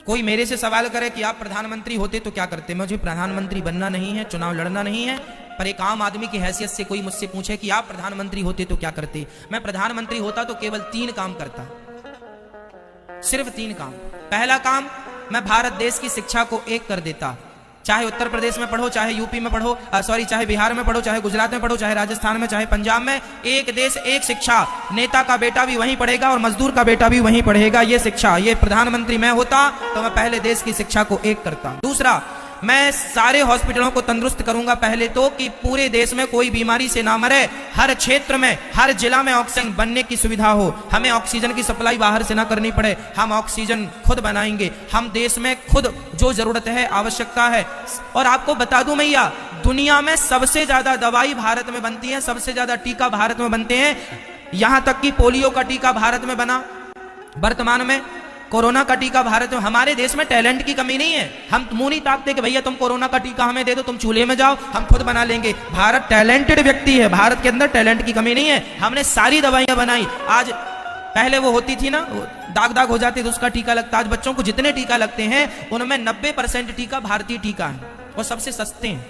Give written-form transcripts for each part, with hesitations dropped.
कोई मेरे से सवाल करे कि आप प्रधानमंत्री होते तो क्या करते, मुझे प्रधानमंत्री बनना नहीं है, चुनाव लड़ना नहीं है, पर एक आम आदमी की हैसियत से कोई मुझसे पूछे कि आप प्रधानमंत्री होते तो क्या करते, मैं प्रधानमंत्री होता तो केवल 3 काम करता, सिर्फ 3 काम। पहला काम, मैं भारत देश की शिक्षा को एक कर देता। चाहे उत्तर प्रदेश में पढ़ो, चाहे यूपी में पढ़ो, चाहे बिहार में पढ़ो, चाहे गुजरात में पढ़ो, चाहे राजस्थान में, चाहे पंजाब में, एक देश एक शिक्षा। नेता का बेटा भी वहीं पढ़ेगा और मजदूर का बेटा भी वहीं पढ़ेगा। ये शिक्षा, ये प्रधानमंत्री मैं होता तो मैं पहले देश की शिक्षा को एक करता। दूसरा, मैं सारे हॉस्पिटलों को तंदुरुस्त करूंगा पहले तो, कि पूरे देश में कोई बीमारी से ना मरे। हर क्षेत्र में, हर जिला में ऑक्सीजन बनने की सुविधा हो, हमें ऑक्सीजन की सप्लाई बाहर से ना करनी पड़े, हम ऑक्सीजन खुद बनाएंगे। हम देश में खुद जो जरूरत है, आवश्यकता है। और आपको बता दूं भैया, दुनिया में सबसे ज्यादा दवाई भारत में बनती है, सबसे ज्यादा टीका भारत में बनते हैं। यहां तक कि पोलियो का टीका भारत में बना, वर्तमान में कोरोना का टीका भारत में। हमारे देश में टैलेंट की कमी नहीं है, हम मुंह नहीं ताकते कि भैया तुम कोरोना का टीका हमें दे दो, तुम चूल्हे में जाओ, हम खुद बना लेंगे। भारत टैलेंटेड व्यक्ति है, भारत के अंदर टैलेंट की कमी नहीं है। हमने सारी दवाइयां बनाई। आज पहले वो होती थी ना, दाग दाग हो जाते तो उसका टीका लगता। आज बच्चों को जितने टीका लगते हैं उनमें 90% टीका भारतीय टीका है, और सबसे सस्ते हैं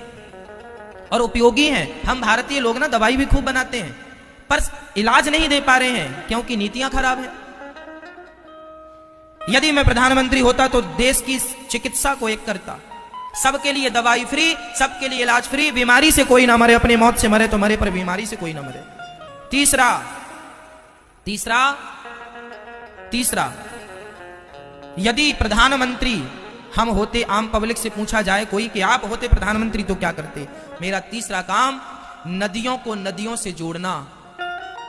और उपयोगी हैं। हम भारतीय लोग ना दवाई भी खूब बनाते हैं, पर इलाज नहीं दे पा रहे हैं क्योंकि नीतियां खराब हैं। यदि मैं प्रधानमंत्री होता तो देश की चिकित्सा को एक करता, सबके लिए दवाई फ्री, सबके लिए इलाज फ्री, बीमारी से कोई ना मरे, अपनी मौत से मरे तो मरे, पर बीमारी से कोई ना मरे। तीसरा, यदि प्रधानमंत्री हम होते, आम पब्लिक से पूछा जाए कोई कि आप होते प्रधानमंत्री तो क्या करते, मेरा तीसरा काम, नदियों को नदियों से जोड़ना।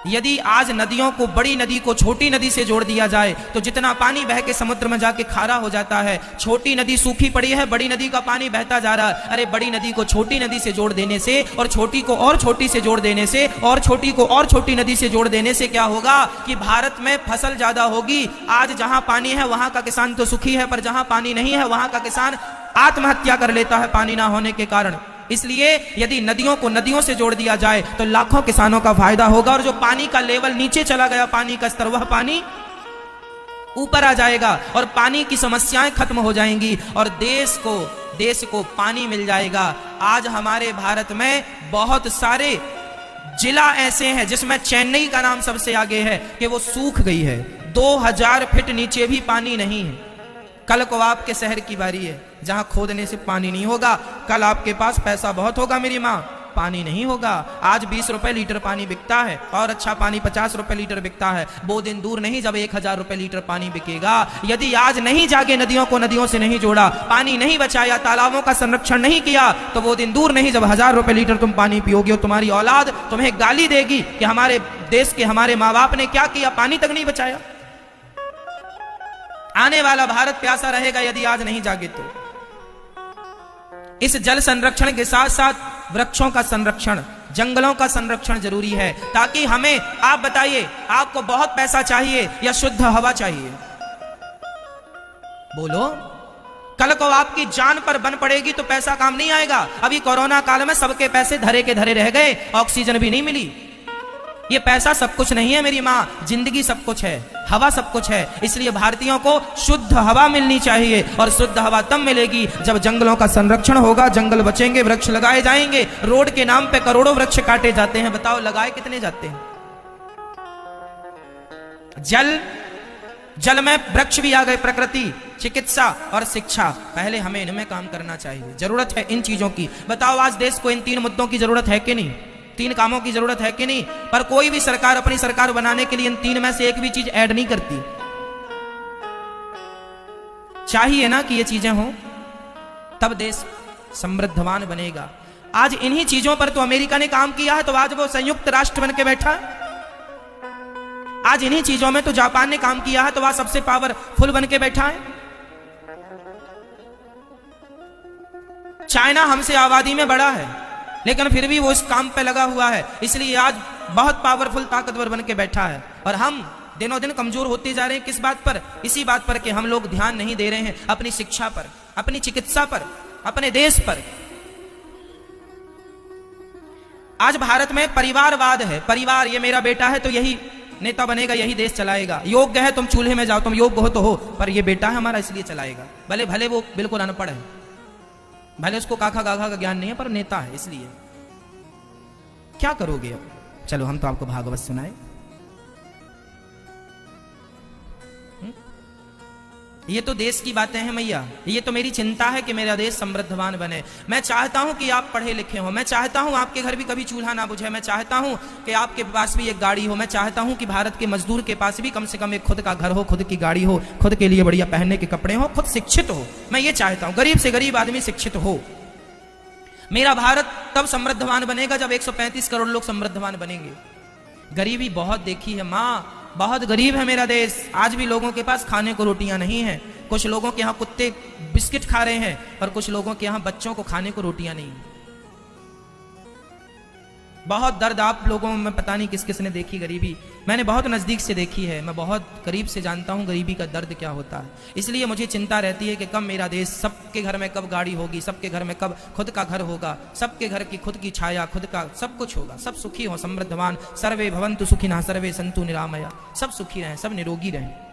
यदि आज नदियों को, बड़ी नदी को छोटी नदी से जोड़ दिया जाए तो जितना पानी बह के समुद्र में जाके खारा हो जाता है। छोटी नदी सूखी पड़ी है, बड़ी नदी का पानी बहता जा रहा है। अरे बड़ी नदी को छोटी नदी से जोड़ देने से, और छोटी को और छोटी से जोड़ देने से, और छोटी को और छोटी नदी से जोड़ देने से क्या होगा कि भारत में फसल ज्यादा होगी। आज जहां पानी है वहां का किसान तो सुखी है, पर जहां पानी नहीं है वहां का किसान आत्महत्या कर लेता है पानी ना होने के कारण। इसलिए यदि नदियों को नदियों से जोड़ दिया जाए तो लाखों किसानों का फायदा होगा, और जो पानी का लेवल नीचे चला गया, पानी का स्तर, वह पानी ऊपर आ जाएगा और पानी की समस्याएं खत्म हो जाएंगी और देश को पानी मिल जाएगा। आज हमारे भारत में बहुत सारे जिला ऐसे हैं जिसमें चेन्नई का नाम सबसे आगे है कि वो सूख गई है, 2000 फीट नीचे भी पानी नहीं है। कल को आपके शहर की बारी है जहां खोदने से पानी नहीं होगा। कल आपके पास पैसा बहुत होगा मेरी माँ, पानी नहीं होगा। आज 20 रुपए लीटर पानी बिकता है, और अच्छा पानी 50 रुपए लीटर बिकता है। वो दिन दूर नहीं जब 1000 रुपए लीटर पानी बिकेगा। यदि आज नहीं जागे, नदियों को नदियों से नहीं जोड़ा, पानी नहीं बचाया, तालाबों का संरक्षण नहीं किया, तो वो दिन दूर नहीं जब 1000 रुपए लीटर तुम पानी पियोगे और तुम्हारी औलाद तुम्हें गाली देगी कि हमारे देश के हमारे माँ बाप ने क्या किया, पानी तक नहीं बचाया। आने वाला भारत प्यासा रहेगा यदि आज नहीं जागे तो। इस जल संरक्षण के साथ साथ वृक्षों का संरक्षण, जंगलों का संरक्षण जरूरी है, ताकि हमें, आप बताइए, आपको बहुत पैसा चाहिए या शुद्ध हवा चाहिए? बोलो। कल को आपकी जान पर बन पड़ेगी तो पैसा काम नहीं आएगा। अभी कोरोना काल में सबके पैसे धरे के धरे रह गए, ऑक्सीजन भी नहीं मिली। ये पैसा सब कुछ नहीं है मेरी माँ, जिंदगी सब कुछ है, हवा सब कुछ है। इसलिए भारतीयों को शुद्ध हवा मिलनी चाहिए, और शुद्ध हवा तब मिलेगी जब जंगलों का संरक्षण होगा, जंगल बचेंगे, वृक्ष लगाए जाएंगे। रोड के नाम पे करोड़ों वृक्ष काटे जाते हैं, बताओ लगाए कितने जाते हैं? जल में वृक्ष भी आ गए, प्रकृति, चिकित्सा और शिक्षा। पहले हमें इनमें काम करना चाहिए, जरूरत है इन चीजों की। बताओ आज देश को इन 3 मुद्दों की जरूरत है कि नहीं? 3 कामों की जरूरत है कि नहीं? पर कोई भी सरकार अपनी सरकार बनाने के लिए इन 3 में से एक भी चीज ऐड नहीं करती। चाहिए ना कि ये चीजें हों, तब देश समृद्धवान बनेगा। आज इन्हीं चीजों पर तो अमेरिका ने काम किया है, तो आज वो संयुक्त राष्ट्र बन के बैठा है। आज इन्हीं चीजों में तो जापान ने काम किया है, तो वह सबसे पावरफुल बन के बैठा है। चाइना हमसे आबादी में बड़ा है, लेकिन फिर भी वो इस काम पे लगा हुआ है, इसलिए आज बहुत पावरफुल, ताकतवर बन के बैठा है। और हम दिनों दिन कमजोर होते जा रहे हैं। किस बात पर? इसी बात पर कि हम लोग ध्यान नहीं दे रहे हैं अपनी शिक्षा पर, अपनी चिकित्सा पर, अपने देश पर। आज भारत में परिवारवाद है, परिवार, ये मेरा बेटा है तो यही नेता बनेगा यही देश चलाएगा, योग्य है तुम चूल्हे में जाओ, तुम योग्य हो तो हो, पर ये बेटा है हमारा इसलिए चलाएगा। भले भले वो बिल्कुल अनपढ़ है, भले उसको काखा गाखा का ज्ञान नहीं है, पर नेता है इसलिए। क्या करोगे अब? चलो हम तो आपको भागवत सुनाए। ये तो देश की बातें हैं मैया, ये तो मेरी चिंता है कि मेरा देश समृद्धवान बने। मैं चाहता हूं कि आप पढ़े लिखे हो, मैं चाहता हूं आपके घर भी कभी चूल्हा ना बुझे, मैं चाहता हूं कि आपके पास भी एक गाड़ी हो, मैं चाहता हूं कि भारत के मजदूर के पास भी कम से कम एक खुद का घर हो, खुद की गाड़ी हो, खुद के लिए बढ़िया पहनने के कपड़े हो, खुद शिक्षित हो। मैं ये चाहता हूं गरीब से गरीब आदमी शिक्षित हो। मेरा भारत तब समृद्धवान बनेगा जब 135 करोड़ लोग समृद्धवान बनेंगे। गरीबी बहुत देखी है माँ, बहुत गरीब है मेरा देश। आज भी लोगों के पास खाने को रोटियां नहीं है। कुछ लोगों के यहाँ कुत्ते बिस्किट खा रहे हैं और कुछ लोगों के यहाँ बच्चों को खाने को रोटियां नहीं है। बहुत दर्द आप लोगों में पता नहीं किस किस ने देखी गरीबी, मैंने बहुत नजदीक से देखी है, मैं बहुत करीब से जानता हूं गरीबी का दर्द क्या होता है। इसलिए मुझे चिंता रहती है कि कब मेरा देश, सबके घर में कब गाड़ी होगी, सबके घर में कब खुद का घर होगा, सबके घर की खुद की छाया, खुद का सब कुछ होगा, सब सुखी हो, समृद्धवान। सर्वे भवन्तु सुखिनः सर्वे सन्तु निरामया, सब सुखी रहें, सब निरोगी रहें।